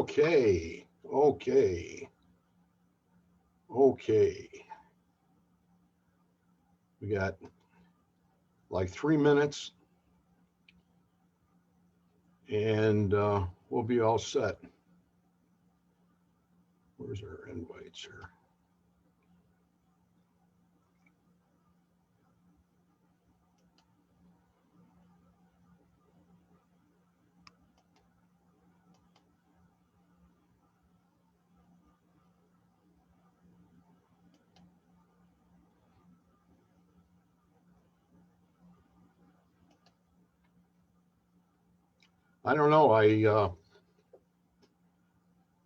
Okay. We got like 3 minutes and we'll be all set. Where's our invites here? I don't know.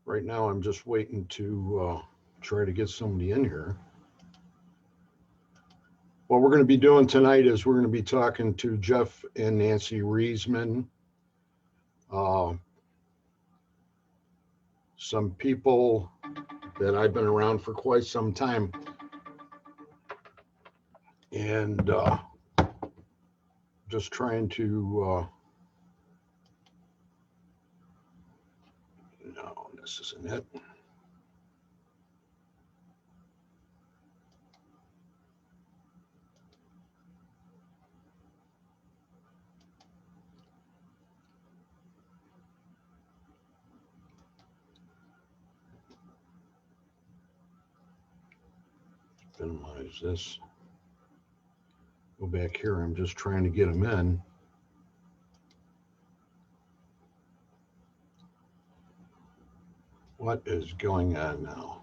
Right now I'm just waiting to try to get somebody in here. What we're going to be doing tonight is we're going to be talking to Jeff and Nancy Rezman. Some people that I've been around for quite some time. And just trying to, no, this isn't it. Minimize this. Go back here. I'm just trying to get them in. What is going on now?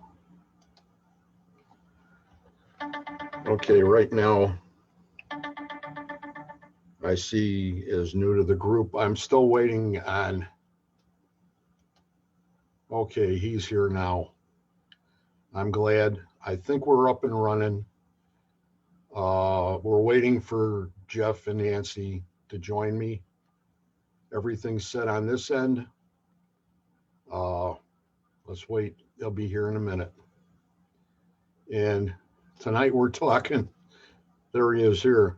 Okay, right now I see is new to the group. I'm still waiting on. Okay, he's here now. I'm glad. I think we're up and running. We're waiting for Jeff and Nancy to join me. Everything's set on this end. Let's wait. They'll be here in a minute. And tonight we're talking. There he is here.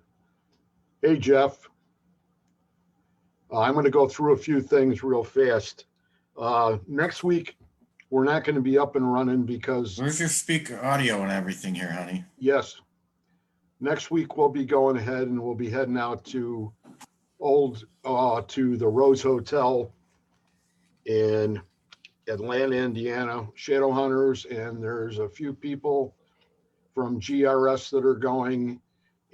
Hey, Jeff. I'm going to go through a few things real fast. Next week, we're not going to be up and running because... Where's your speaker audio and everything here, honey? Yes. Next week, we'll be going ahead and we'll be heading out to the Rose Hotel in Atlanta, Indiana, Shadow Hunters, and there's a few people from GRS that are going,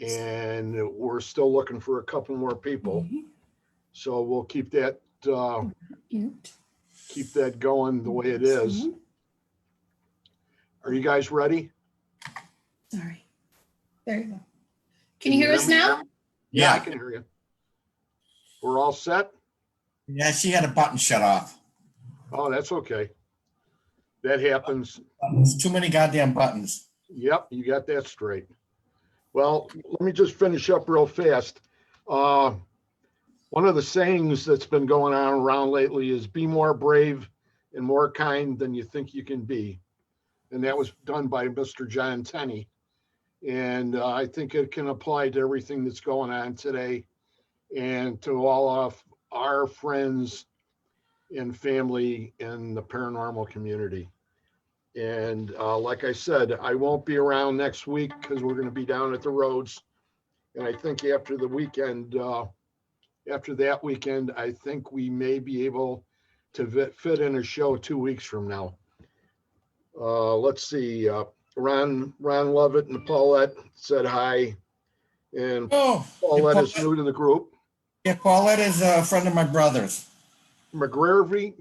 and we're still looking for a couple more people. So we'll keep that going the way it is. Are you guys ready? Sorry. There you go. Can you hear us now? Yeah, I can hear you. We're all set? Yeah, she had a button shut off. Oh, that's okay. That happens. There's too many goddamn buttons. Yep, you got that straight. Well, let me just finish up real fast. One of the sayings that's been going on around lately is be more brave and more kind than you think you can be. And that was done by Mr. John Tenney. And I think it can apply to everything that's going on today and to all of our friends and family in the paranormal community. And like I said, I won't be around next week because we're going to be down at the roads. And I think after the weekend, after that weekend, I think we may be able to fit in a show 2 weeks from now. Let's see. Ron Lovett and Paulette said hi. And Paulette is new to the group. Yeah, Paulette is a friend of my brother's. McGreevy?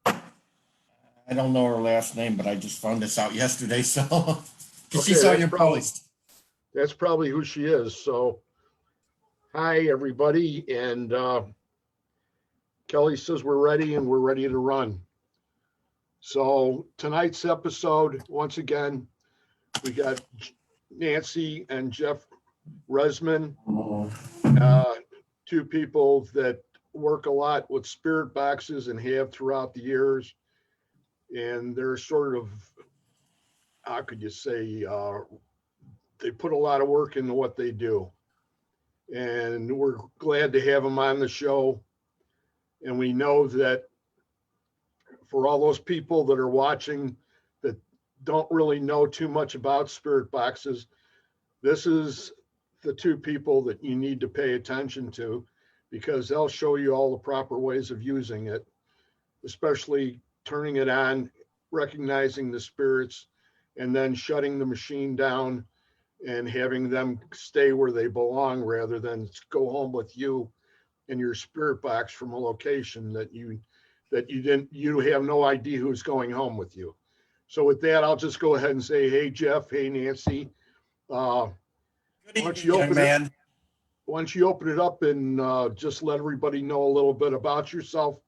I don't know her last name, but I just found this out yesterday, so Okay, she saw your post. That's probably who she is. So, hi, everybody. And Kelly says we're ready and we're ready to run. So tonight's episode, once again, we got Nancy and Jeff Rezman, two people that work a lot with spirit boxes and have throughout the years. And they're sort of, how could you say, they put a lot of work into what they do. And we're glad to have them on the show. And we know that for all those people that are watching that don't really know too much about spirit boxes, this is the two people that you need to pay attention to, because they'll show you all the proper ways of using it, especially turning it on, recognizing the spirits, and then shutting the machine down and having them stay where they belong rather than go home with you in your spirit box from a location that you have no idea who's going home with you. So with that, I'll just go ahead and say, hey, Jeff, hey, Nancy. Good Once evening, young man. Once you open it up and just let everybody know a little bit about yourself,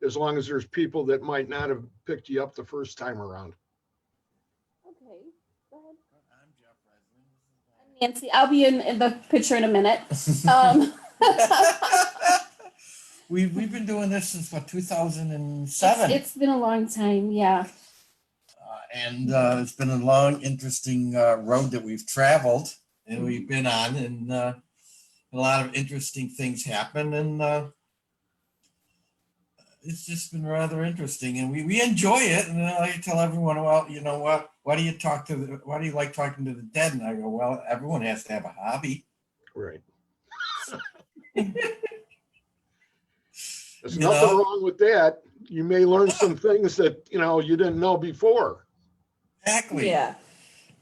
as long as there's people that might not have picked you up the first time around. Okay, go ahead. I'm Jeff Rezman. Nancy, I'll be in the picture in a minute. We've been doing this since what, 2007, It's been a long time, yeah. and it's been a long, interesting road that we've traveled and we've been on, and a lot of interesting things happen, and it's just been rather interesting, and we enjoy it. And I tell everyone, well, you know what? Why do you like talking to the dead? And I go, well, everyone has to have a hobby. Right. There's nothing wrong with that. You may learn some things that, you didn't know before. Exactly. Yeah.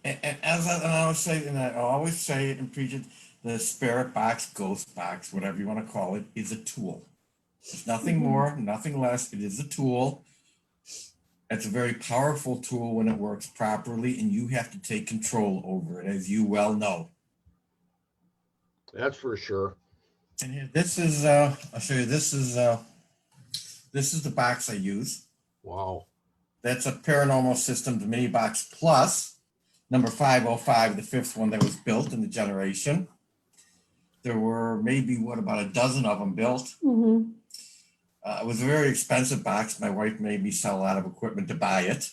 And as I always say it and preach it, the spirit box, ghost box, whatever you want to call it, is a tool. It's nothing more, nothing less. It is a tool. It's a very powerful tool when it works properly, and you have to take control over it, as you well know. That's for sure. And here, this is, I'll show you, this is the box I use. Wow. That's a Paranormal Systems Mini Box Plus, number 505, the fifth one that was built in the generation. There were maybe, about a dozen of them built. Mm-hmm. It was a very expensive box. My wife made me sell a lot of equipment to buy it.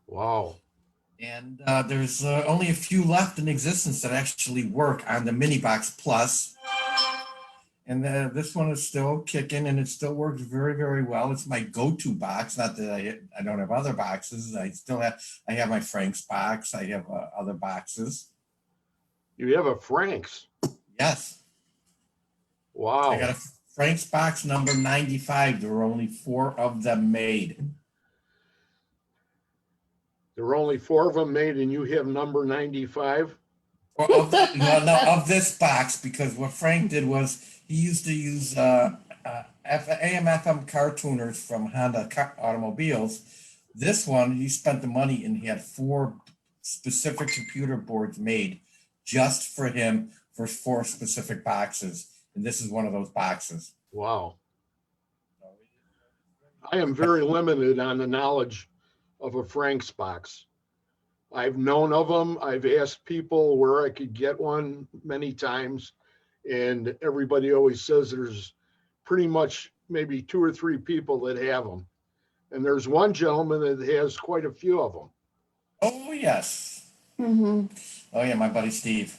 Wow. And there's only a few left in existence that actually work on the Mini Box Plus. And this one is still kicking, and it still works very, very well. It's my go-to box. Not that I don't have other boxes. I have my Frank's box. I have other boxes. You have a Frank's? Yes. Wow. I got a Frank's box number 95. There were only 4 of them made. There were only 4 of them made, and you have number 95? Of this box, because what Frank did was he used to use AM/FM car tuners from Honda automobiles. This one, he spent the money and he had 4 specific computer boards made just for him for 4 specific boxes. And this is one of those boxes. Wow. I am very limited on the knowledge of a Frank's box. I've known of them. I've asked people where I could get one many times, and everybody always says there's pretty much maybe 2 or 3 people that have them. And there's one gentleman that has quite a few of them. Oh, yes. Mm-hmm. Oh, yeah, my buddy Steve.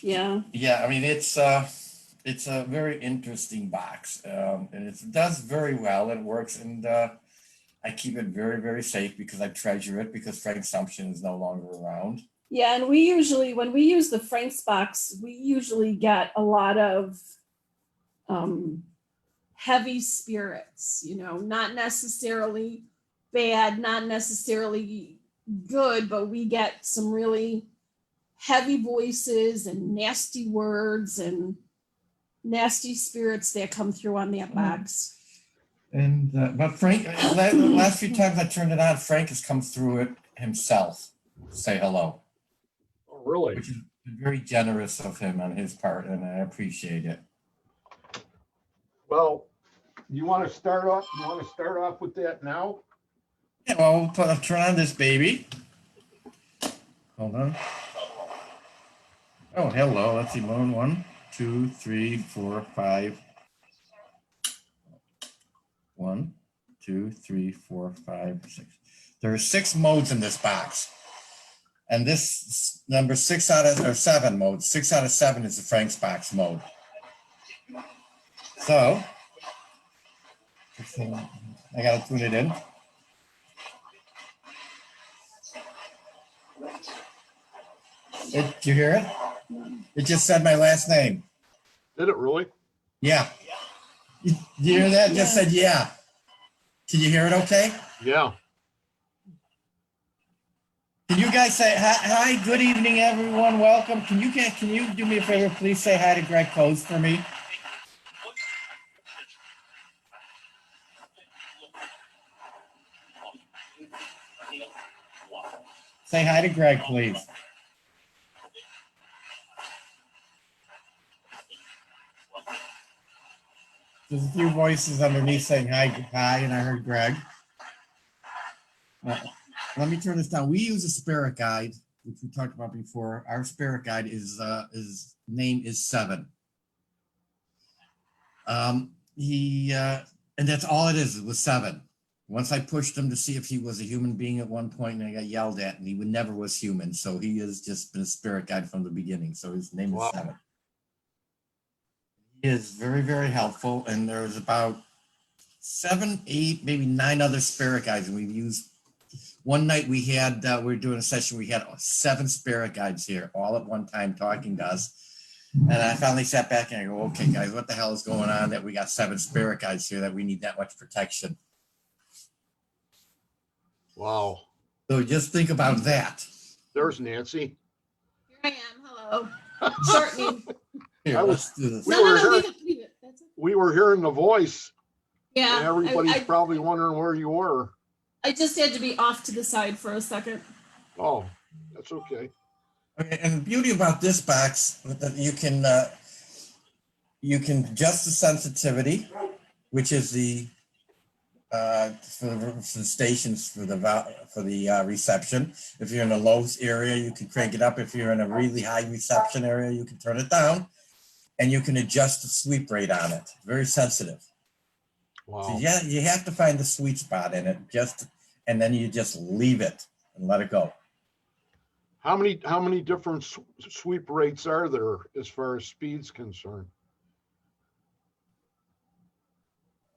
Yeah. Yeah, I mean, it's a very interesting box, and it does very well. It works, and I keep it very, very safe because I treasure it, because Frank Sumption is no longer around. Yeah, and we usually, when we use the Frank's box, we usually get a lot of heavy spirits, not necessarily bad, not necessarily good, but we get some really heavy voices and nasty words and nasty spirits that come through on that box. And but Frank, the last few times I turned it on, Frank has come through it himself to say hello. Oh, really? Which is very generous of him on his part, and I appreciate it. Well, you want to start off with that now? Yeah, well, I'll turn on this baby. Hold on. Oh, hello. Let's see. 1, 2, 3, 4, 5. 1, 2, 3, 4, 5, 6. There are 6 modes in this box. And this number 6 out of, or 7 modes. 6 out of 7 is the Frank's box mode. So, I gotta tune it in. Did you hear it? It just said my last name. Did it really? Yeah. You hear that? It just said yeah. Can you hear it okay? Yeah. Can you guys say hi, good evening, everyone, welcome. Can you do me a favor, please say hi to Greg Kos for me? Say hi to Greg, please. There's a few voices underneath saying hi, and I heard Greg. Let me turn this down. We use a spirit guide, which we talked about before. Our spirit guide is his name is 7. And that's all it is. It was 7. Once I pushed him to see if he was a human being at one point, and I got yelled at, and he never was human. So he has just been a spirit guide from the beginning. So his name is 7. He is very, very helpful. And there's about 7, 8, maybe 9 other spirit guides, and we've used. One night we had, we were doing a session, we had 7 spirit guides here all at one time talking to us. And I finally sat back and I go, okay, guys, what the hell is going on that we got 7 spirit guides here that we need that much protection? Wow. So just think about that. There's Nancy. Here I am. Hello. Shortening. Here, let's do this. We No, were no, here- leave it. Leave it. That's it. We were hearing the voice, Yeah. and everybody's I probably wondering where you were. just had to be off to the side for a second. Oh, that's okay. Okay, and the beauty about this box that you can adjust the sensitivity, which is the for the stations for the reception. If you're in a low area, you can crank it up. If you're in a really high reception area, you can turn it down, and you can adjust the sweep rate on it. Very sensitive. Wow. So yeah, you have to find the sweet spot in it, and then you just leave it and let it go. How many different sweep rates are there as far as speed's concerned?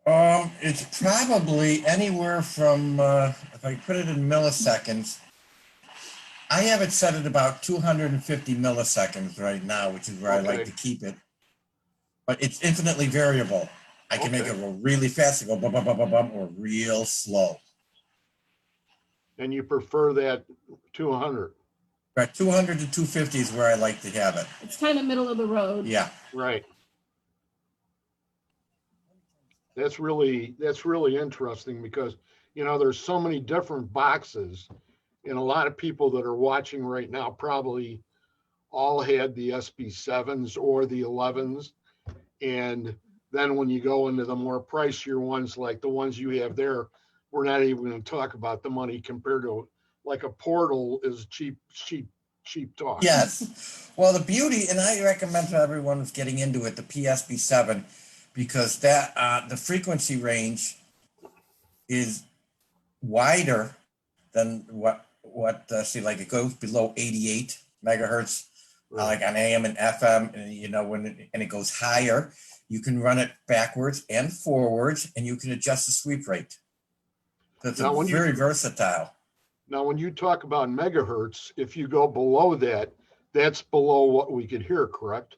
It's probably anywhere from, if I put it in milliseconds, I have it set at about 250 milliseconds right now, which is where I like Okay. to keep it. But it's infinitely variable. I can make Okay. it go really fast, and go bum, bum, bum, bum, bum, or real slow. And you prefer that 200? Right, 200 to 250 is where I like to have it. It's kind of middle of the road. Yeah. Right. That's really interesting because, there's so many different boxes, and a lot of people that are watching right now probably all had the SB7s or the 11s. And then when you go into the more pricier ones, like the ones you have there, we're not even going to talk about the money compared to like a Portal is cheap talk. Yes. Well, the beauty, and I recommend to everyone who's getting into it, the PSB7, because that the frequency range is wider than what see, like it goes below 88 megahertz, like on AM and FM, and when it goes higher, you can run it backwards and forwards, and you can adjust the sweep rate. So it's very versatile. Now, when you talk about megahertz, if you go below that, that's below what we could hear, correct?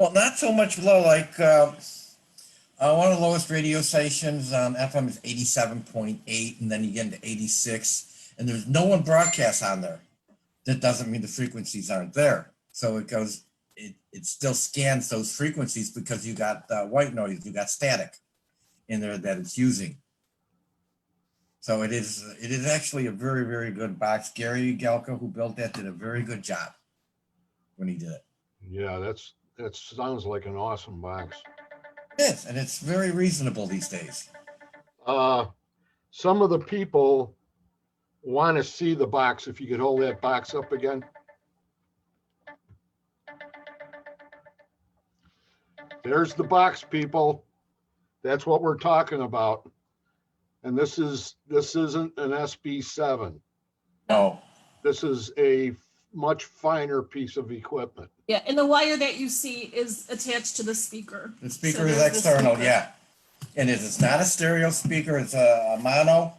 Well, not so much low. Like one of the lowest radio stations on FM is 87.8, and then you get into 86, and there's no one broadcasts on there. That doesn't mean the frequencies aren't there. So it still scans those frequencies because you got white noise, you got static in there that it's using. So it is actually a very, very good box. Gary Gelka, who built that, did a very good job when he did it. Yeah, that sounds like an awesome box. It is, and it's very reasonable these days. Some of the people want to see the box. If you could hold that box up again. There's the box, people. That's what we're talking about. And this isn't an SB7. No. This is a much finer piece of equipment. Yeah, and the wire that you see is attached to the speaker. The speaker So is there's the external, speaker. yeah. And it's not a stereo speaker, it's a mono,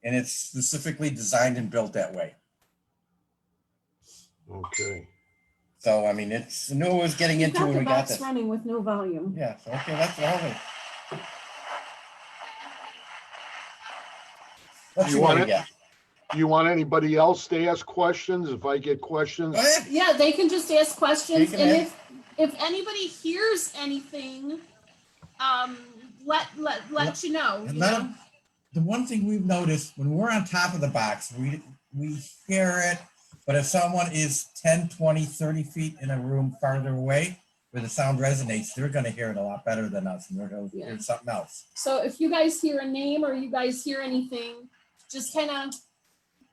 and it's specifically designed and built that way. Okay. So, I mean, it's, I knew I was getting You've into got when the we got box this. running with no volume. Yeah, so, okay, that's the whole thing. What You you want want to it? get? Do you want anybody else to ask questions? If I get questions, Go ahead. Yeah, they can just ask questions, Take 'em and in. if anybody hears anything, let you know. And You let know? 'em- the one thing we've noticed when we're on top of the box, we hear it, but if someone is 10, 20, 30 feet in a room farther away where the sound resonates, they're going to hear it a lot better than us, and they're going to hear something else. So if you guys hear a name or you guys hear anything, just kind of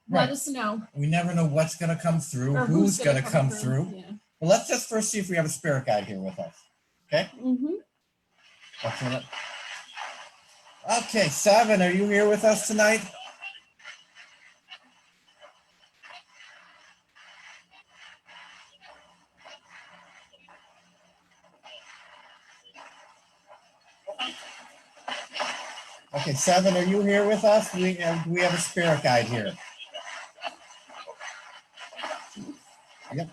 let Right. us know. We never know what's going to come through, Or who's going to come through. Yeah. But let's just first see if we have a spirit guide here with us. Okay? Mm-hmm. That's it. Okay, 7, are you here with us tonight? Okay, 7, are you here with us? We have a spirit guide here. Yep.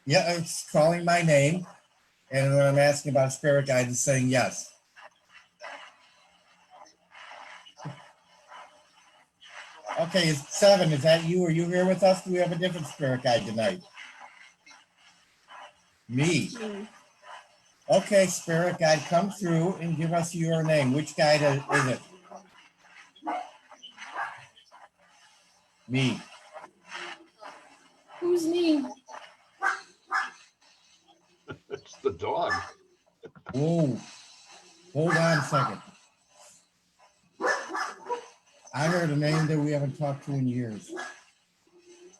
Yeah, it's calling my name, and when I'm asking about a spirit guide, it's saying yes. Okay, it's 7. Is that you? Are you here with us? Do we have a different spirit guide tonight? Me. Okay, spirit guide, come through and give us your name. Which guide is it? Me. Who's me? it's the dog. Whoa. Hold on a second. I heard a name that we haven't talked to in years.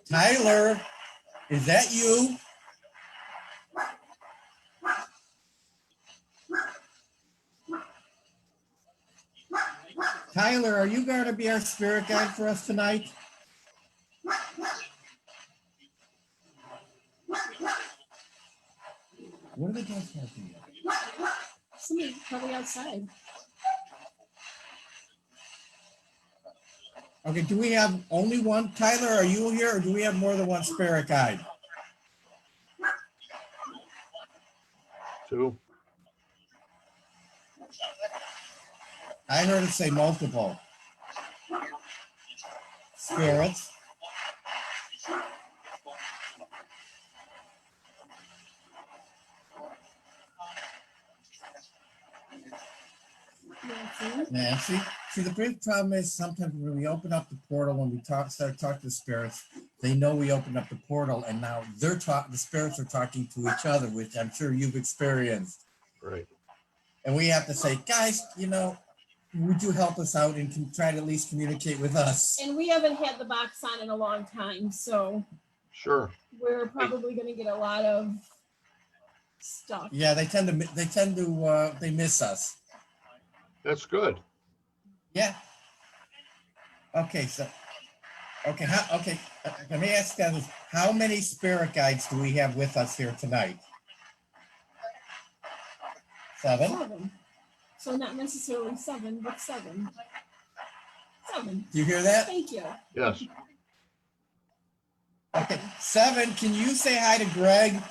Tyler, is that you? Tyler, are you going to be our spirit guide for us tonight? What are the dogs barking at? Somebody probably outside. Okay, do we have only one? Tyler, are you here, or do we have more than one spirit guide? 2. I heard it say multiple. Spirits. Nancy. See, the big problem is sometimes when we open up the portal, when we start talking to spirits, they know we opened up the portal, and now the spirits are talking to each other, which I'm sure you've experienced. Right. And we have to say, guys, would you help us out and try to at least communicate with us? And we haven't had the box on in a long time, so Sure. we're probably going to get a lot of stuff. Yeah, they miss us. That's good. Yeah. Okay, let me ask you this. How many spirit guides do we have with us here tonight? 7? 7. So not necessarily 7, but 7. 7. Do you hear that? Thank you. Yes. Okay, 7, can you say hi to Greg?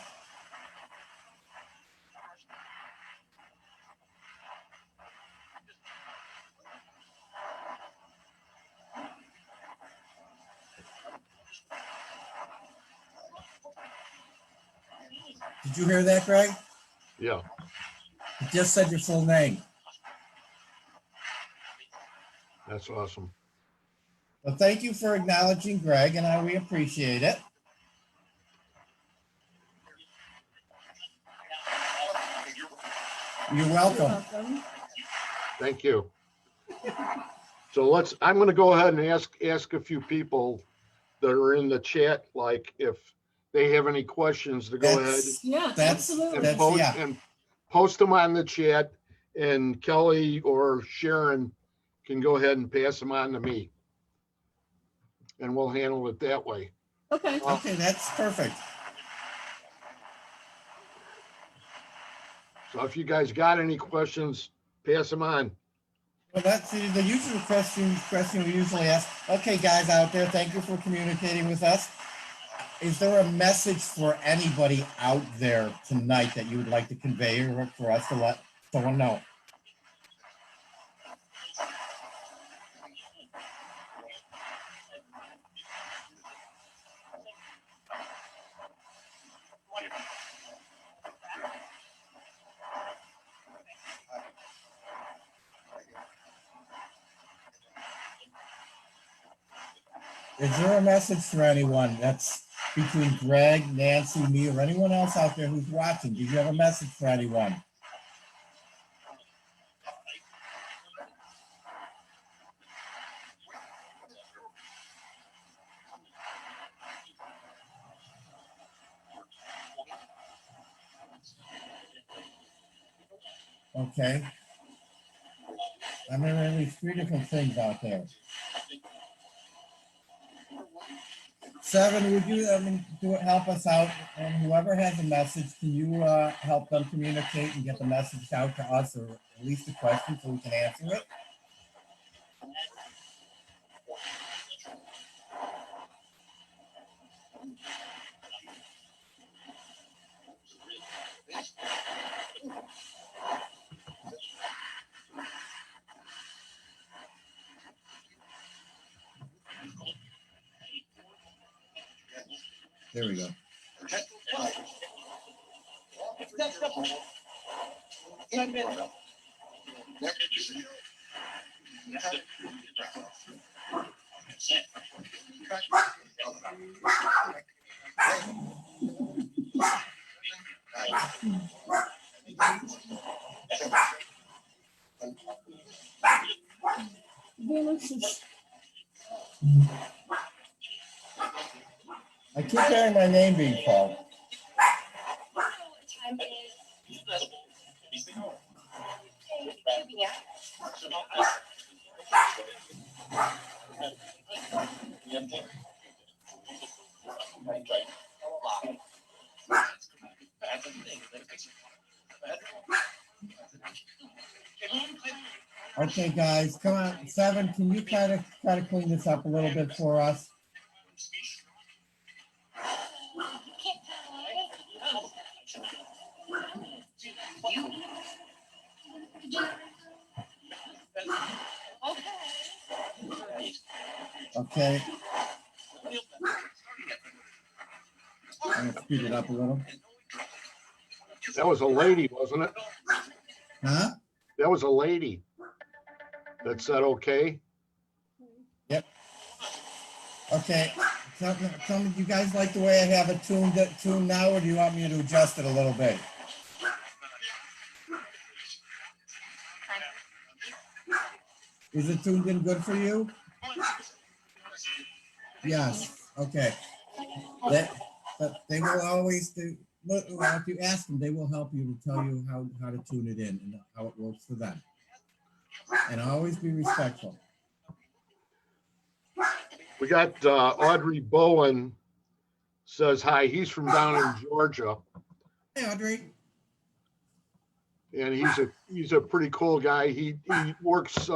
Did you hear that, Greg? Yeah. You just said your full name. That's awesome. Well, thank you for acknowledging Greg, and we appreciate it. You're welcome. You're welcome. Thank you. So I'm going to go ahead and ask a few people that are in the chat, like if they have any questions to go ahead Yeah, absolutely. and post them on the chat, and Kelly or Sharon can go ahead and pass them on to me, and we'll handle it that way. Okay. Okay, that's perfect. So if you guys got any questions, pass them on. Well, that's the usual question we usually ask. Okay, guys out there, thank you for communicating with us. Is there a message for anybody out there tonight that you would like to convey or for us to let someone know? Is there a message for anyone that's between Greg, Nancy, me, or anyone else out there who's watching? Do you have a message for anyone? Okay. I mean, at least 3 different things out there. 7, would you help us out? And whoever has a message, can you help them communicate and get the message out to us, or at least a question so we can answer it? There we go. I keep hearing my name being called. Okay, guys, come on. 7, can you try to clean this up a little bit for us? Okay. I'm gonna speed it up a little. That was a lady, wasn't it? Huh? That was a lady that said, okay. Yep. Okay. Tell me, do you guys like the way I have it tuned now, or do you want me to adjust it a little bit? Is it tuned in good for you? Yes. Okay. But they will always do. Well, if you ask them, they will help you to tell you how to tune it in and how it works for them. And always be respectful. We got Audrey Bowen says hi. He's from down in Georgia, Hey, Audrey. and he's a pretty cool guy. He works.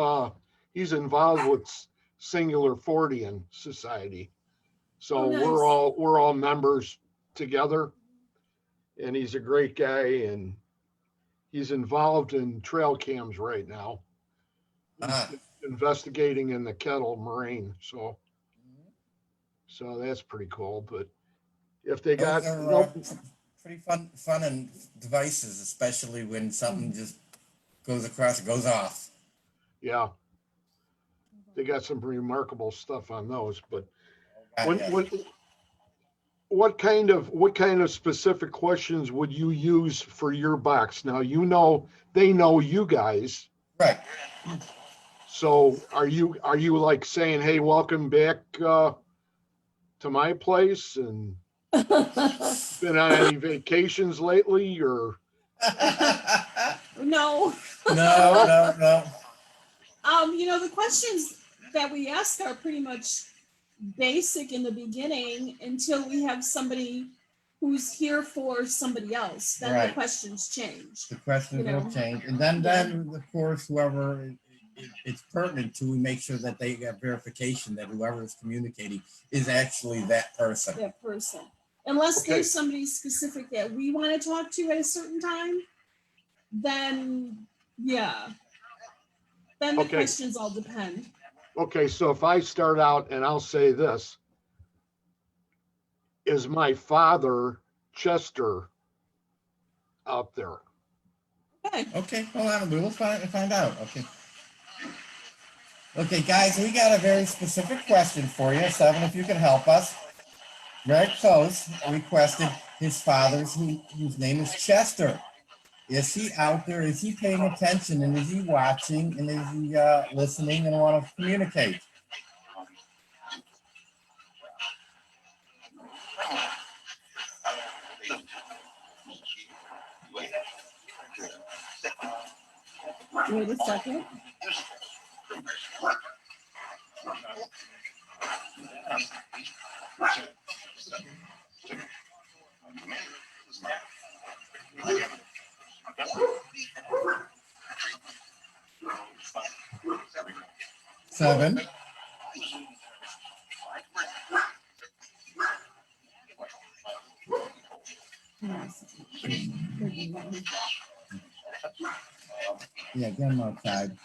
He's involved with Singular Fortean Society, so Oh, nice. we're all members together. And he's a great guy, and he's involved in trail cams right now, investigating in the Kettle Moraine. So that's pretty cool. But if they got Those are pretty fun and devices, especially when something just goes off. Yeah, they got some remarkable stuff on those. But what kind of specific questions would you use for your box? Now, they know you guys, right? So are you like saying, hey, welcome back to my place, and been on any vacations lately, or No. No. The questions that we ask are pretty much basic in the beginning until we have somebody who's here for somebody else, then the Right. questions change. The questions You know. will change. And then of course, whoever it's pertinent to, we make sure that they get verification that whoever is communicating is actually that person. That person. Unless Okay. there's somebody specific that we want to talk to at a certain time, then yeah. Then the Okay. questions all depend. Okay, so if I start out and I'll say this, is my father Chester out there? Okay. Okay, hold on, we will find out. Okay, guys, we got a very specific question for you. 7, if you can help us. Greg Kos requested his father's, whose name is Chester. Is he out there? Is he paying attention? And is he watching? And is he listening and want to communicate? Wait a second. Seven. Yeah, get him outside.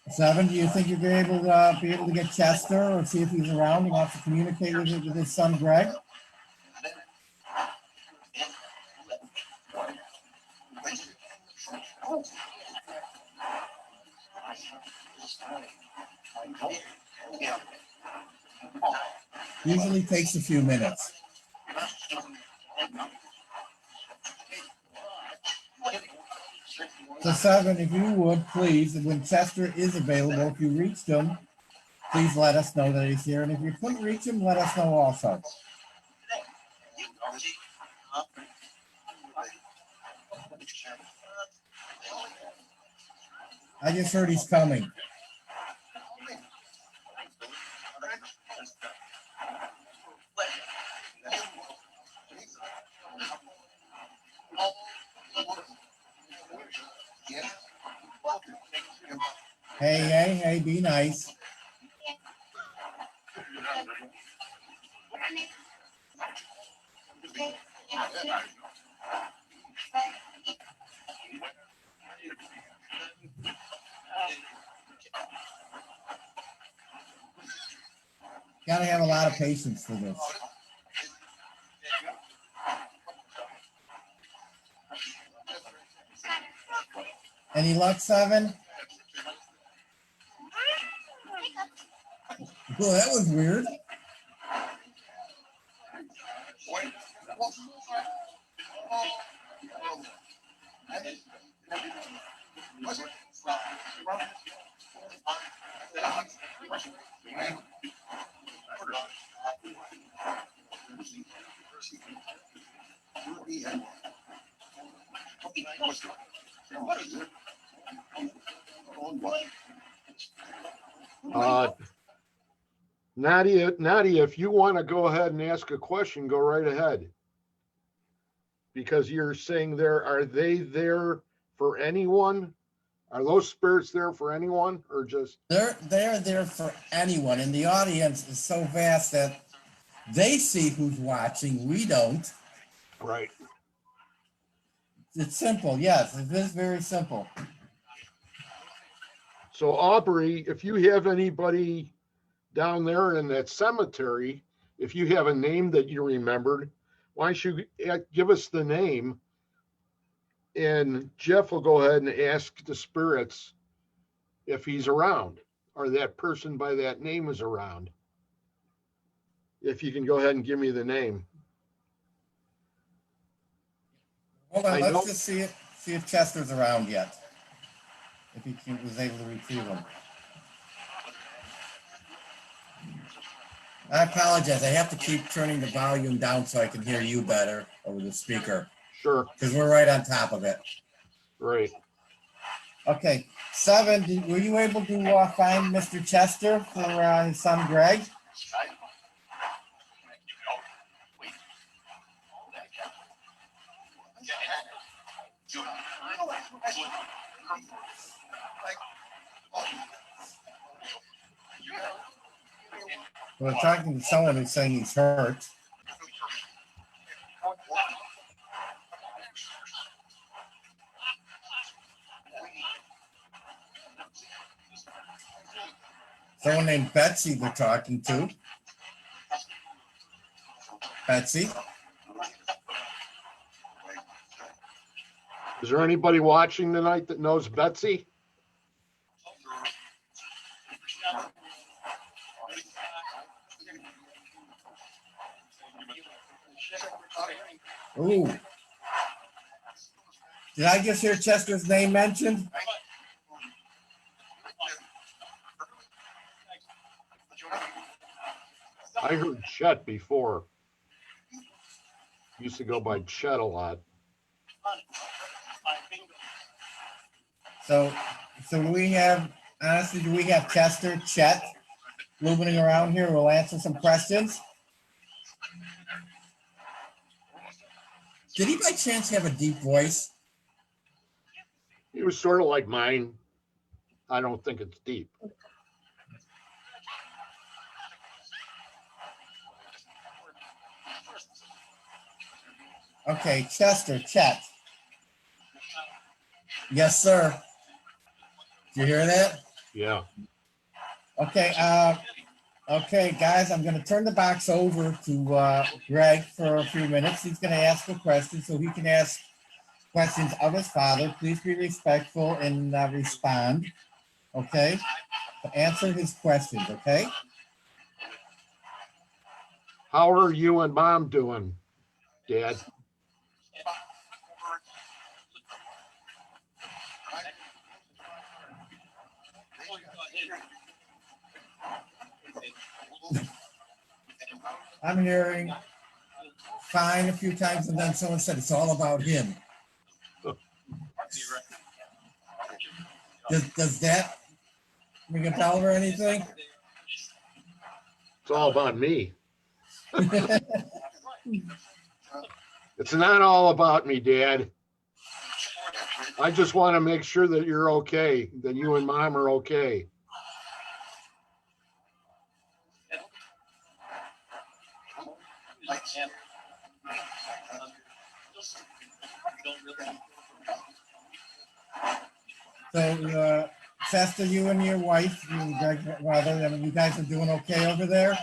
7, do you think you'll be able to get Chester or see if he's around and wants to communicate with his son Greg? Usually takes a few minutes. So 7, if you would, please, when Chester is available, if you reached him, please let us know that he's here. And if you couldn't reach him, let us know also. I just heard he's coming. Hey, be nice. Gotta have a lot of patience for this. Any luck, 7? Well, that was weird. Nadia, if you want to go ahead and ask a question, go right ahead. Because you're saying are they there for anyone? Are those spirits there for anyone or just? They're there for anyone. And the audience is so vast that they see who's watching. We don't. Right. It's simple. Yes, it is very simple. So Aubrey, if you have anybody down there in that cemetery, if you have a name that you remembered, why don't you give us the name, and Jeff will go ahead and ask the spirits if he's around or that person by that name is around. If you can go ahead and give me the name. Hold on, let's just see if Chester's around yet. If he was able to retrieve him. I apologize. I have to keep turning the volume down so I can hear you better over the speaker. Sure. Because we're right on top of it. Right. Okay. 7, were you able to find Mr. Chester for his son Greg? We're talking to someone who's saying he's hurt. Someone named Betsy they're talking to. Betsy? Is there anybody watching tonight that knows Betsy? Ooh. Did I just hear Chester's name mentioned? I heard Chet before. Used to go by Chet a lot. So do we have, honestly, do we have Chester, Chet, moving around here? We'll answer some questions. Did he by chance have a deep voice? He was sort of like mine. I don't think it's deep. Okay, Chester, Chet. Yes, sir. Did you hear that? Yeah. Okay, okay, guys, I'm gonna turn the box over to Greg for a few minutes. He's gonna ask a question so he can ask questions of his father. Please be respectful and respond, okay? Answer his questions, okay? How are you and Mom doing, Dad? I'm hearing fine a few times, and then someone said it's all about him. Does that ring a bell or anything? It's all about me. It's not all about me, Dad. I just want to make sure that you're okay, that you and Mom are okay. So, Chester, you and your wife, you and Greg's mother, I mean, you guys are doing okay over there?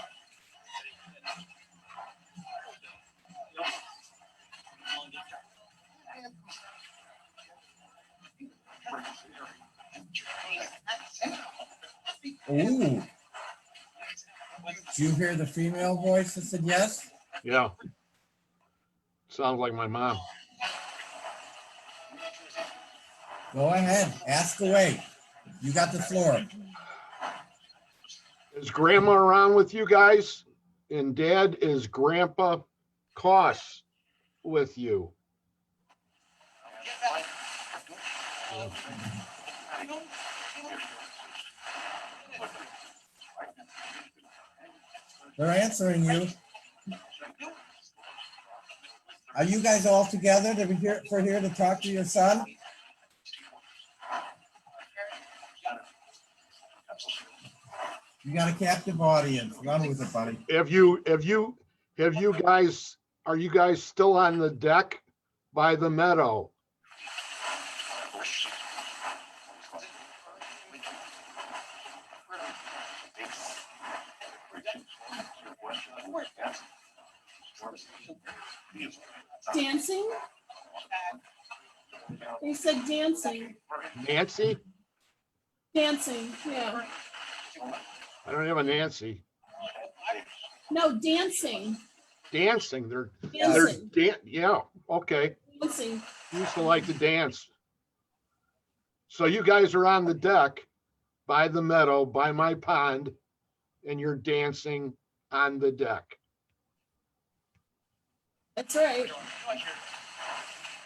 Ooh. Did you hear the female voice that said yes? Yeah. Sounds like my mom. Go ahead, ask away. You got the floor. Is Grandma around with you guys? And Dad, is Grandpa Kos with you? They're answering you. Are you guys all together to be here to talk to your son? You got a captive audience. Run with it, buddy. Are you guys still on the deck by the meadow? Dancing? They said dancing. Nancy? Dancing, yeah. I don't have a Nancy. No, dancing. Dancing. They're Dancing. yeah, okay. Dancing. Used to like to dance. So you guys are on the deck by the meadow, by my pond, and you're dancing on the deck. That's right.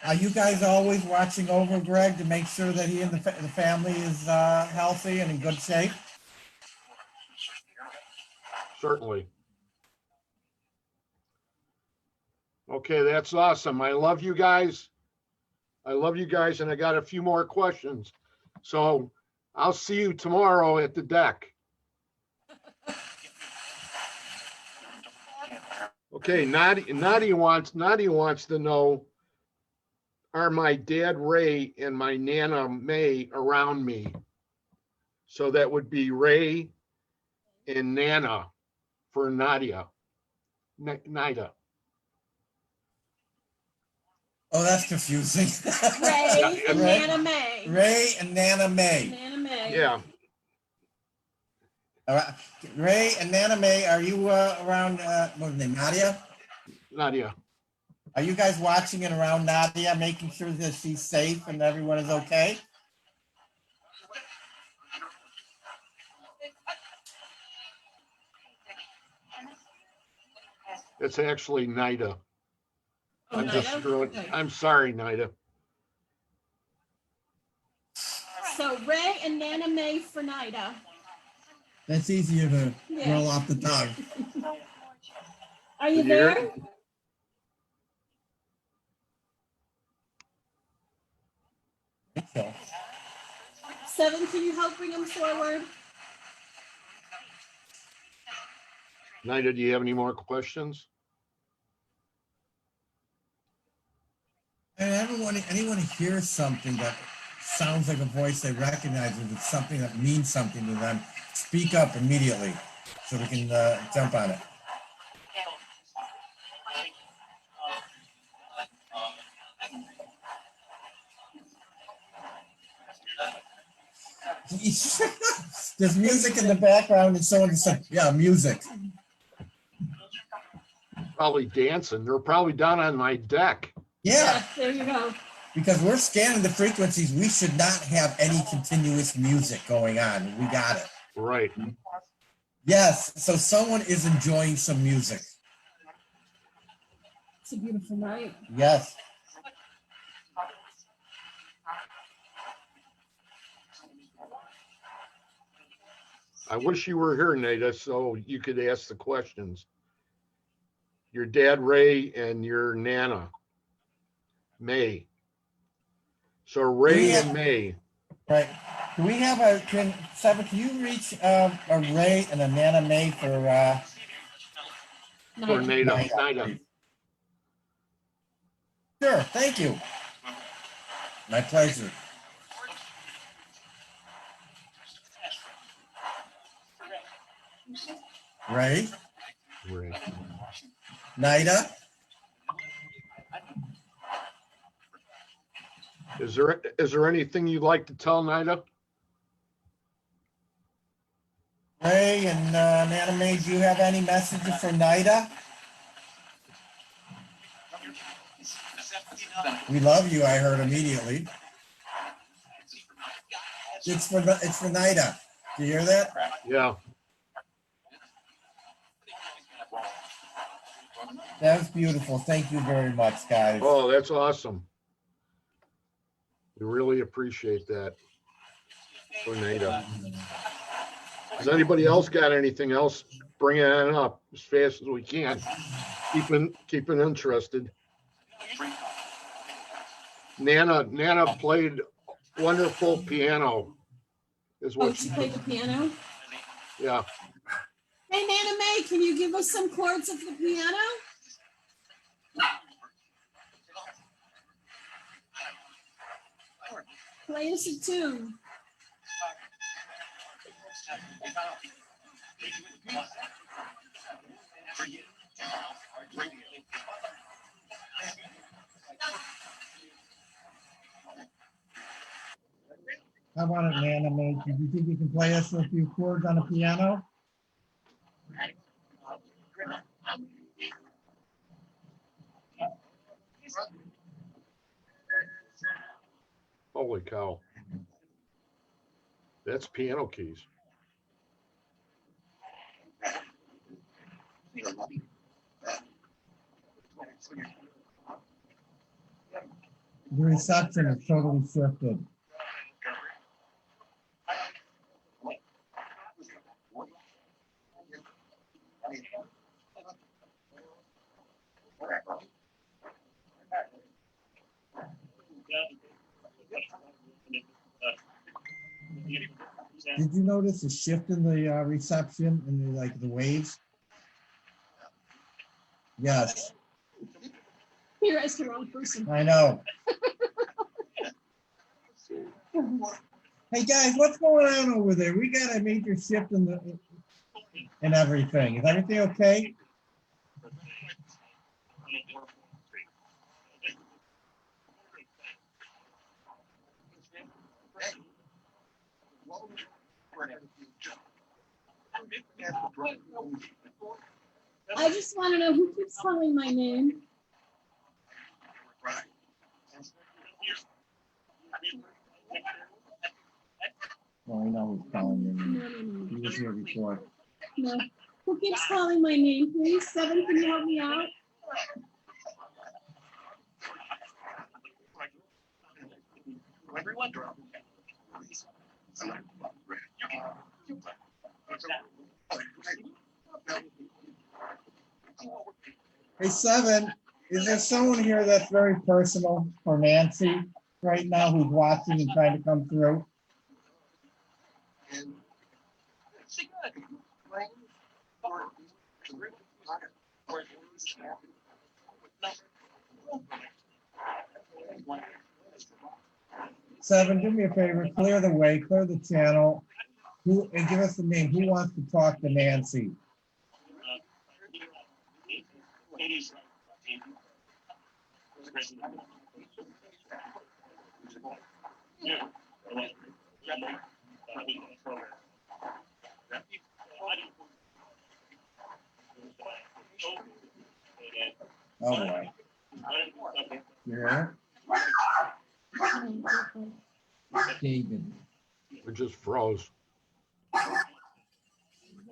Are you guys always watching over Greg to make sure that he and the family is healthy and in good shape? Certainly. Okay, that's awesome. I love you guys. I love you guys, and I got a few more questions. So I'll see you tomorrow at the deck. Okay, Nadia wants to know, are my dad Ray and my Nana May around me? So that would be Ray and Nana for Nadia. Nida. Oh, that's confusing. Ray and Ray- Nana May. Ray and Nana May. Nana May. Yeah, All right. Ray and Nana May, are you around, what's her name, Nadia? Nadia. Are you guys watching and around Nadia, making sure that she's safe and everyone is okay? It's actually Nida. Oh, I'm just Nida? screwing. Okay. I'm sorry, Nida. So Ray and Nana May for Nida. That's easier to Yeah. roll off the tongue. Are you Did you hear there? it? So, Seven, can you help bring him forward? Nida, do you have any more questions? and anyone who hears something that sounds like a voice they recognize, or it's something that means something to them, speak up immediately so we can jump on it. There's music in the background and someone said, yeah, music. Probably dancing. They're probably down on my deck. Yeah, There you go. because we're scanning the frequencies. We should not have any continuous music going on. We got it. Right. Yes, so someone is enjoying some music. It's a beautiful night. Yes. I wish you were here, Nada, so you could ask the questions. Your dad, Ray, and your Nana, May. So Ray Yeah. and May. Right. Do we have Seven, can you reach a Ray and a Nana May for For Night. Nada. Nida. Sure, thank you. My pleasure. Ray, Ray. Nida, Is there anything you'd like to tell Nida? Ray and Nana May, do you have any messages for Nida? We love you, I heard immediately. It's for Nida. Do you hear that? Yeah. That was beautiful. Thank you very much, guys. Oh, that's awesome. We really appreciate that for Nada. Has anybody else got anything else? Bring it on up as fast as we can. Keeping interested. Nana played wonderful piano. Is Oh, what she she played did. the piano. Yeah. Hey, Nana May, can you give us some chords of the piano? Play us a tune. How about it, Nana May? Do you think you can play us a few chords on the piano? Holy cow. That's piano keys. The reception is totally shifted. Did you notice a shift in the reception in the the waves? Yes, You're asking the wrong person. I know. Hey guys, what's going on over there? We got a major shift in everything. Is everything okay? I just want to know who keeps calling my name. Well, I know who's calling No, me. no, no, He was here before. no. Who keeps calling my name, please? 7, can you help me out? Hey, 7, is there someone here that's very personal for Nancy right now who's watching and trying to come through? Seven, do me a favor, clear the way, clear the channel. And give us the name. Who wants to talk to Nancy? Oh boy. You here? David. We just froze.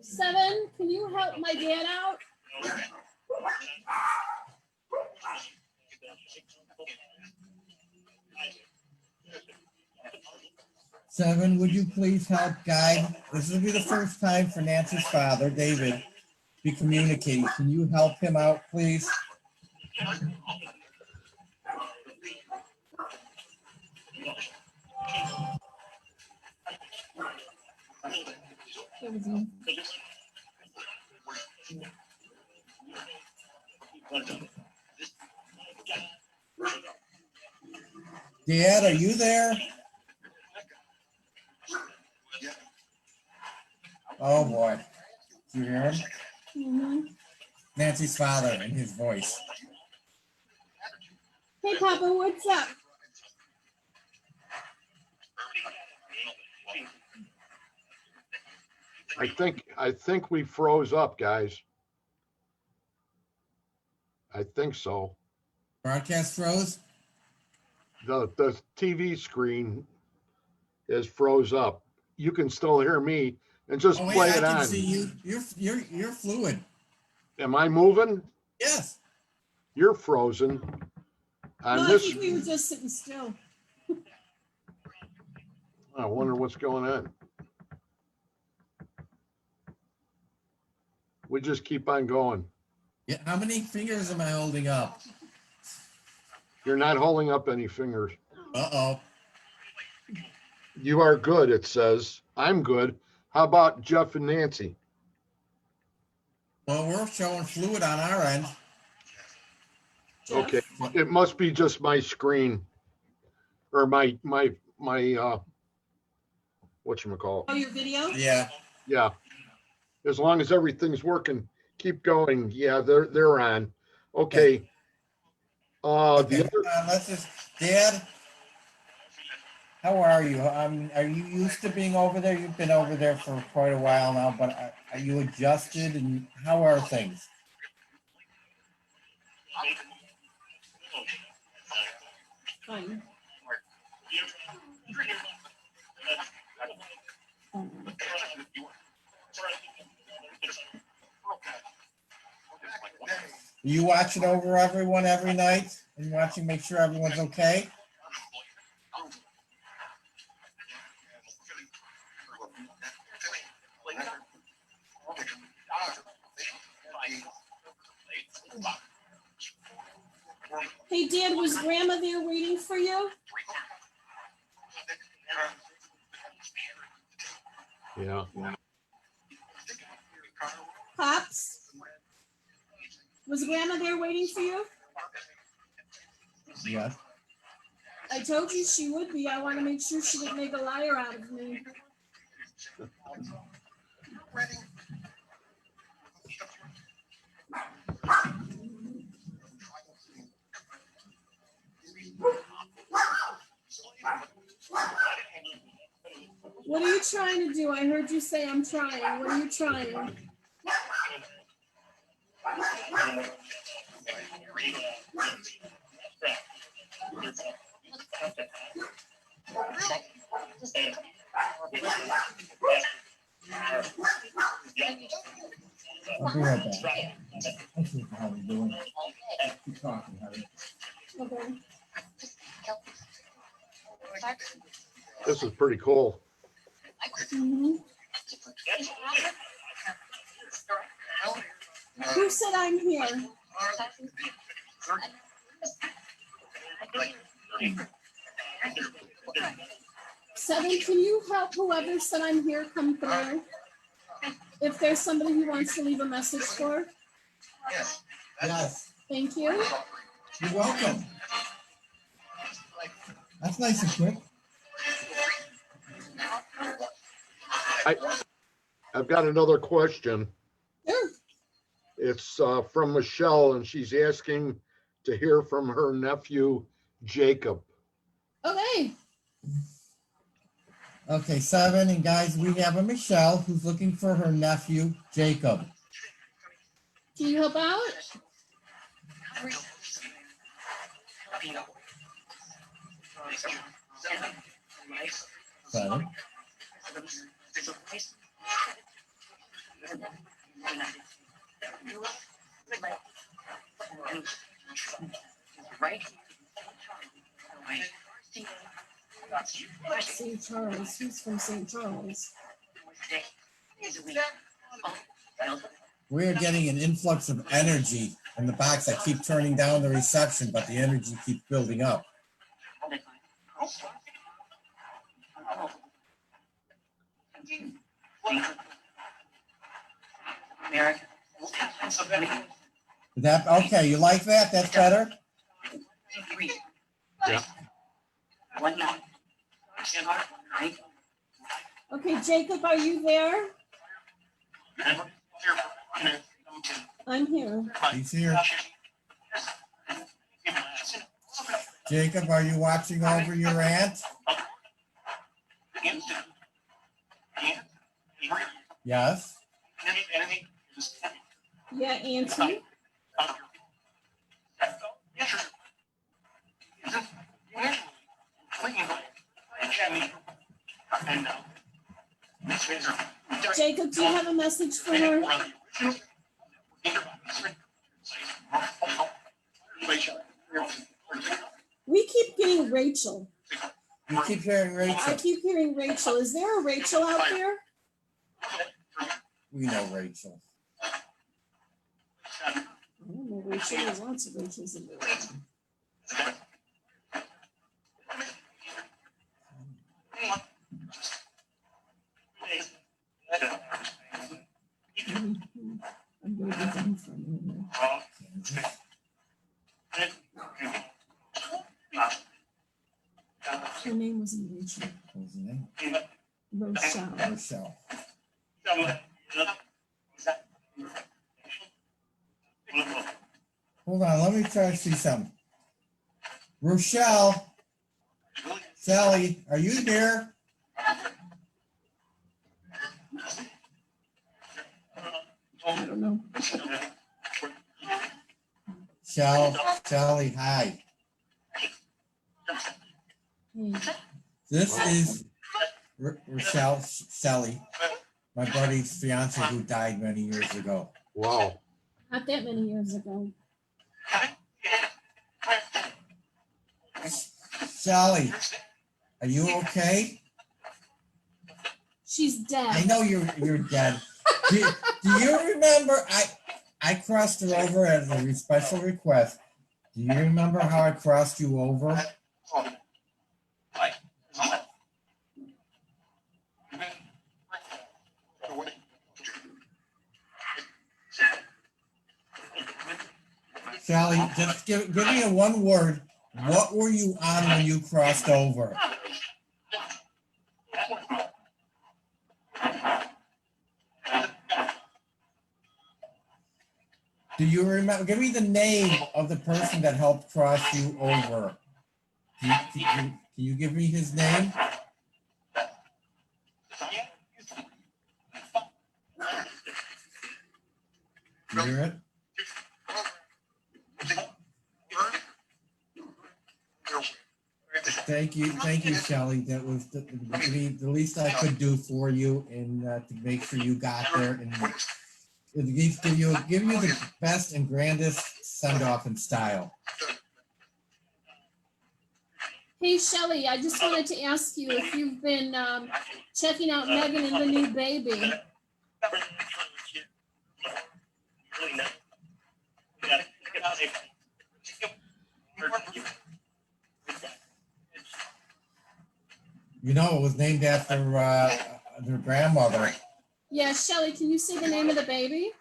7, can you help my dad out? Seven, would you please help guide? This will be the first time for Nancy's father, David, be communicating. Can you help him out, please? Dad, are you there? Oh boy. You hear him? Mhm. Nancy's father and his voice. Hey, Papa, what's up? I think we froze up, guys. I think so. Broadcast froze? The TV screen is froze up. You can still hear me and just Oh wait, play I it can on. see you. You're fluid. Am I moving? Yes. You're frozen. No, On I this, think we were just sitting still. I wonder what's going on. We just keep on going. Yeah. How many fingers am I holding up? You're not holding up any fingers. Uh-oh. You are good, it says. I'm good. How about Jeff and Nancy? Well, we're showing fluid on our end. Jeff? Okay, it must be just my screen or my whatchamacallit. Oh, your video? Yeah. Yeah. As long as everything's working, keep going. Yeah, they're on. Okay. Okay. The other, Let's just, Dad, how are you? Are you used to being over there? You've been over there for quite a while now, but are you adjusted and how are things? Fine. Are you watching over everyone every night and watching, make sure everyone's okay? Hey, Dad, was Grandma there waiting for you? Yeah. Pops? Was Grandma there waiting for you? Yes. I told you she would be. I want to make sure she didn't make a liar out of me. What are you trying to do? I heard you say I'm trying. What are you trying? I'll be right back. I see how we're doing. Keep talking, Harry. Okay. This is pretty cool. Mhm. Who said I'm here? Seven, can you help whoever said I'm here come through? If there's somebody who wants to leave a message for, Yes, thank you. you're welcome. That's nice and quick. I've got another question. Sure. It's from Michelle, and she's asking to hear from her nephew, Jacob. Okay. Okay, 7, and guys, we have a Michelle who's looking for her nephew, Jacob. Can you help out? 7. St. Charles. He's from St. Charles. We're getting an influx of energy in the box. I keep turning down the reception, but the energy keeps building up. That okay? You like that? That's better. Yeah. Okay, Jacob, are you there? I'm here. He's here. Jacob, are you watching over your aunt? Yes. Yeah, Auntie. Jacob, do you have a message for her? We keep getting Rachel. You keep hearing I Rachel. keep hearing Rachel. Is there a Rachel out there? We know Rachel. I don't know Rachel. There's lots of Rachels in the world. I'm going to be done for a minute. Her name wasn't Rachel. What was the name? Rochelle. Rochelle. Hold on, let me try to see something. Rochelle, Sally, are you there? I don't know. Sally, hi. Hey, This is Rochelle, Sally, my buddy's fiance who died many years ago. Wow. not that many years ago. Sally, are you okay? She's dead. I know you're dead. Do you remember I crossed her over as a special request. Do you remember how I crossed you over? Sally, just give me a one word. What were you on when you crossed over? Do you remember? Give me the name of the person that helped cross you over. Can you give me his name? You hear it? Thank you, Shelley. That was the least I could do for you, and to make sure you got there, and at least give you the best and grandest send off in style. Hey, Shelley, I just wanted to ask you if you've been checking out Megan and the new baby. You know, it was named after their grandmother. Yeah, Shelley, can you say the name of the baby?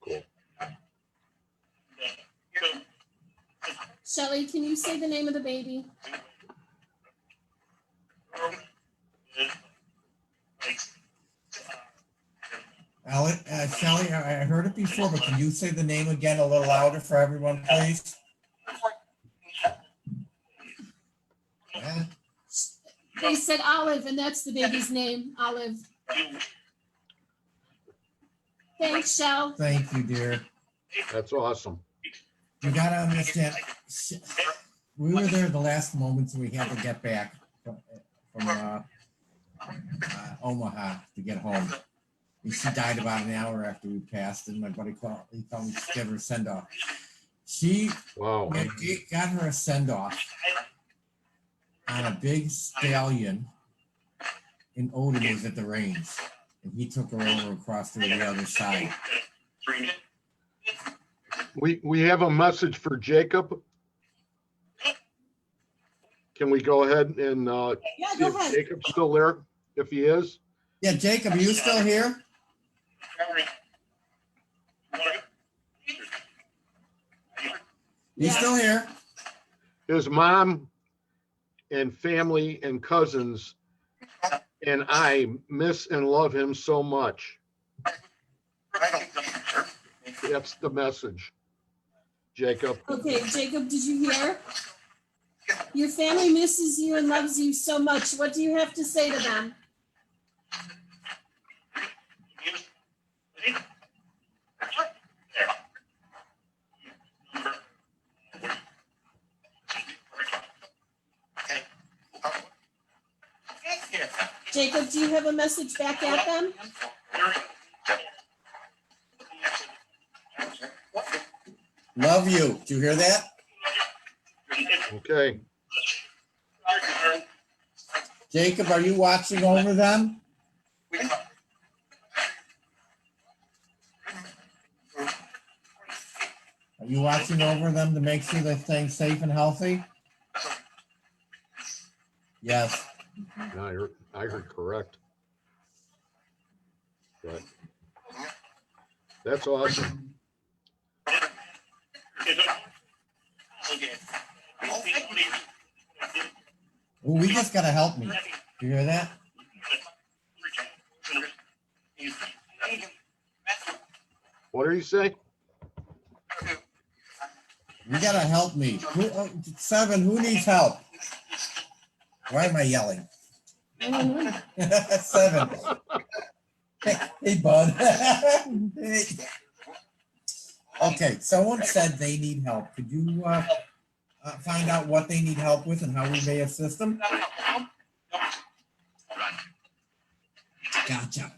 Cool. Shelley, can you say the name of the baby? Shelley, I heard it before, but can you say the name again a little louder for everyone, please? Yeah. They said Olive, and that's the baby's name, Olive. Thanks, Shell. Thank you, dear. That's awesome. You gotta understand, we were there the last moments we had to get back from Omaha to get home. And she died about an hour after we passed, and my buddy called me to give her a send off. She Wow. got her a send off on a big stallion in Odin was at the range, and he took her over across to the other side. We have a message for Jacob. Can we go ahead and Yeah, see go if ahead. Jacob's still there? If he is, Yeah, Jacob, are you still here? You Yeah. still here? his mom and family and cousins and I miss and love him so much. That's the message, Jacob. Okay, Jacob, did you hear? Your family misses you and loves you so much. What do you have to say to them? Jacob, do you have a message back at them? Love you. Do you hear that? Okay. Jacob, are you watching over them? Are you watching over them to make sure they're staying safe and healthy? Yes. No, I heard correct. But that's awesome. Well, we just gotta help me. Do you hear that? What did he say? You gotta help me. Seven, who needs help? Why am I yelling? Seven. Hey, bud. Hey. Okay, someone said they need help. Could you find out what they need help with and how we may assist them? Gotcha.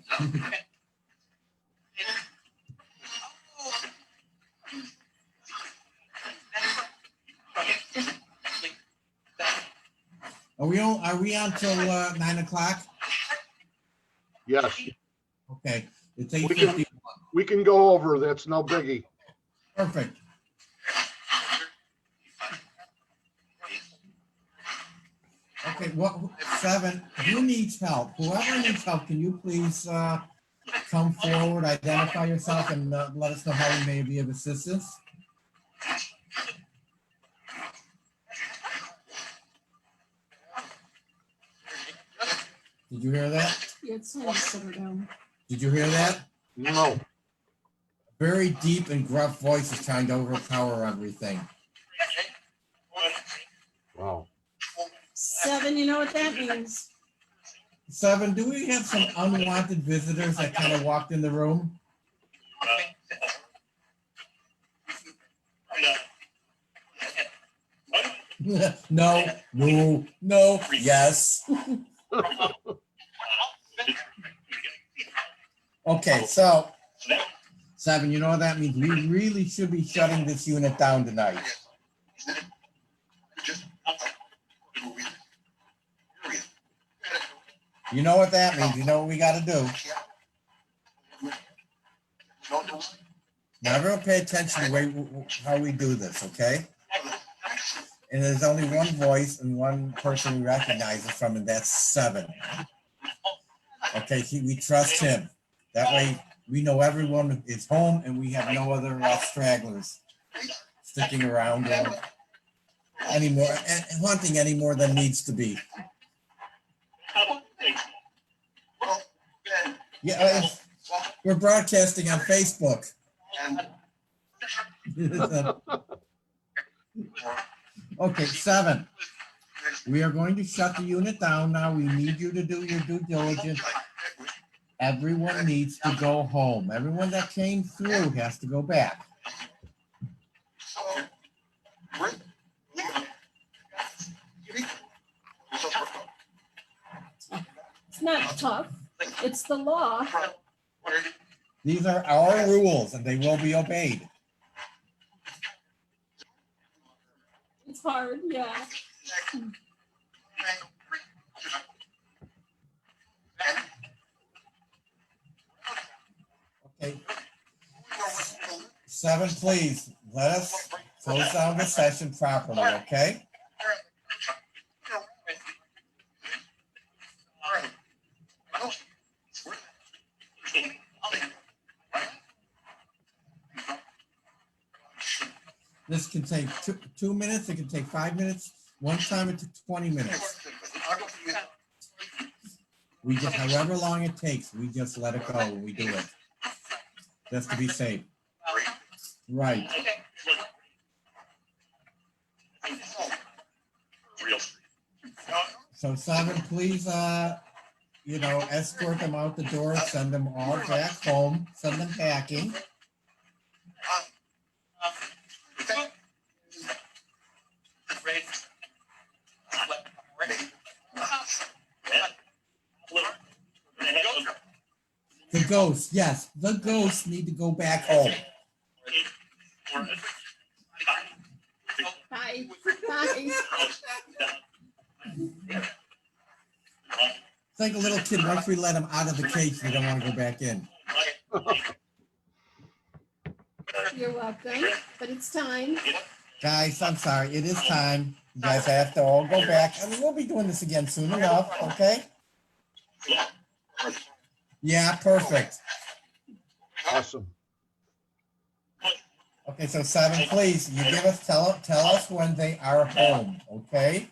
Are we on till 9 o'clock? Yes, Okay, it's 8:51. we can go over. That's no biggie. Perfect. Okay, Seven, who needs help? Whoever needs help, can you please come forward, identify yourself, and let us know how we may be of assistance. Did you hear that? Yeah, it's time to settle down. Did you hear that? No. Very deep and gruff voice is trying to overpower everything. Wow. 7, you know what that means? 7, do we have some unwanted visitors that kind of walked in the room? No, no, no, yes. Okay, so 7, you know what that means? We really should be shutting this unit down tonight. You know what that means? You know what we got to do? Now, everyone pay attention to the way how we do this, okay? And there's only one voice and one person we recognize it from, and that's 7. Okay, we trust him. That way, we know everyone is home, and we have no other stragglers sticking around anymore, and hunting any more than needs to be. Yeah, we're broadcasting on Facebook. Okay, 7. We are going to shut the unit down now. We need you to do your due diligence. Everyone needs to go home. Everyone that came through has to go back. It's not tough. It's the law. These are our rules, and they will be obeyed. It's hard, yeah. Okay. 7, please, let us close down the session properly, okay? This can take 2 minutes, it can take 5 minutes. One time it took 20 minutes. We just, however long it takes, we just let it go when we do it. Just to be safe. Right. So 7, please, escort them out the door, send them all back home, send them packing. The ghosts, yes, the ghosts need to go back home. Bye. Bye. It's like a little kid, once we let them out of the cage, they don't want to go back in. You're welcome, but it's time. Guys, I'm sorry, it is time. You guys have to all go back. I mean, we'll be doing this again soon enough, okay? Yeah, perfect. Awesome. Okay, so 7, please, you give us, tell us when they are home, okay?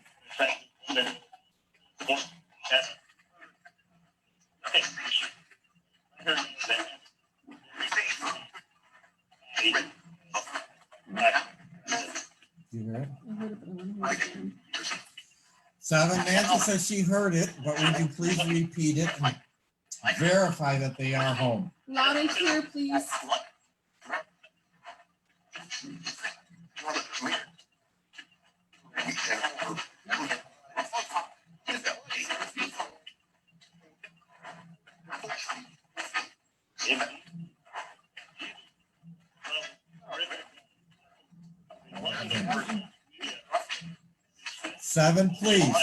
You hear it? I heard it, but I want to hear it again. 7, Nancy says she heard it, but would you please repeat it and verify that they are home? Loud and clear, please. Seven, please.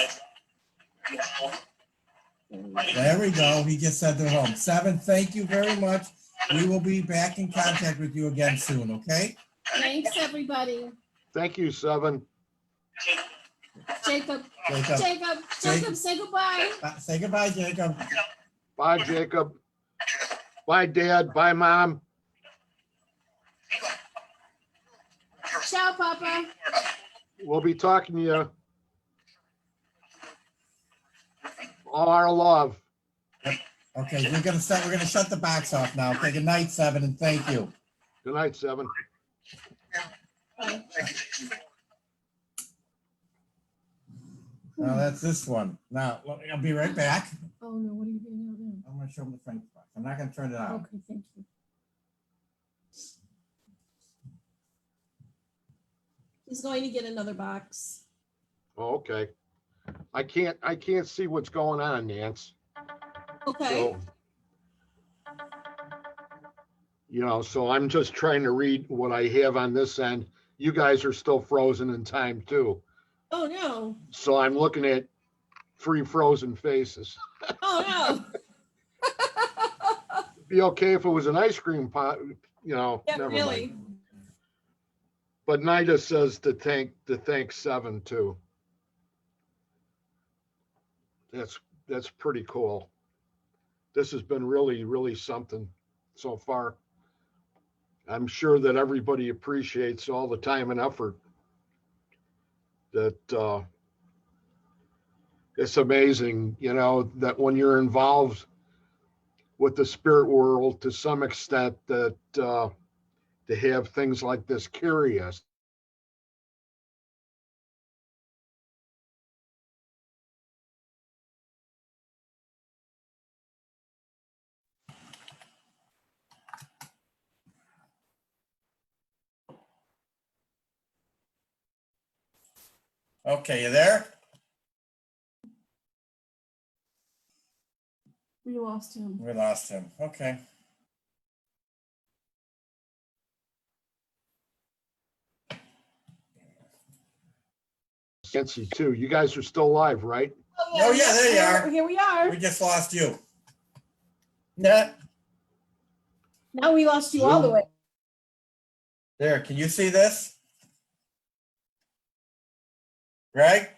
There we go. He just said they're home. 7, thank you very much. We will be back in contact with you again soon, okay? Thanks, everybody. Thank you, 7. Jacob, Jacob. Jacob, say goodbye. Say goodbye, Jacob. Bye, Jacob. Bye, Dad. Bye, Mom. Ciao, Papa. We'll be talking to you. All our love. Okay, we're gonna shut the box off now. Okay, good night, Seven, and thank you. Good night, Seven. Bye. Now that's this one. Now, I'll be right back. Oh, no, what are you doing out now? I'm gonna show them the French box. I'm not gonna turn it on. Okay, thank you. He's going to get another box. Oh, okay. I can't see what's going on, Nance. Okay. So, so I'm just trying to read what I have on this end. You guys are still frozen in time too. Oh, no. So I'm looking at 3 frozen faces. Oh, no. Be okay if it was an ice cream pot, Yeah, never really. mind. But Nida says to thank Seven too. That's pretty cool. This has been really, really something so far. I'm sure that everybody appreciates all the time and effort that it's amazing, that when you're involved with the spirit world to some extent, that to have things like this carry us. Okay, you there? We lost him. We lost him. Okay. Nancy too. You guys are still live, right? Oh, yeah, there you are. Here we are. We just lost you. Yeah. Now we lost you all the way. There, can you see this? Greg?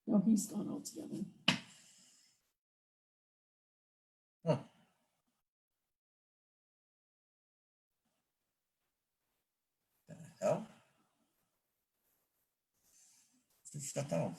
No, he's gone altogether. Huh. The hell? Just got down.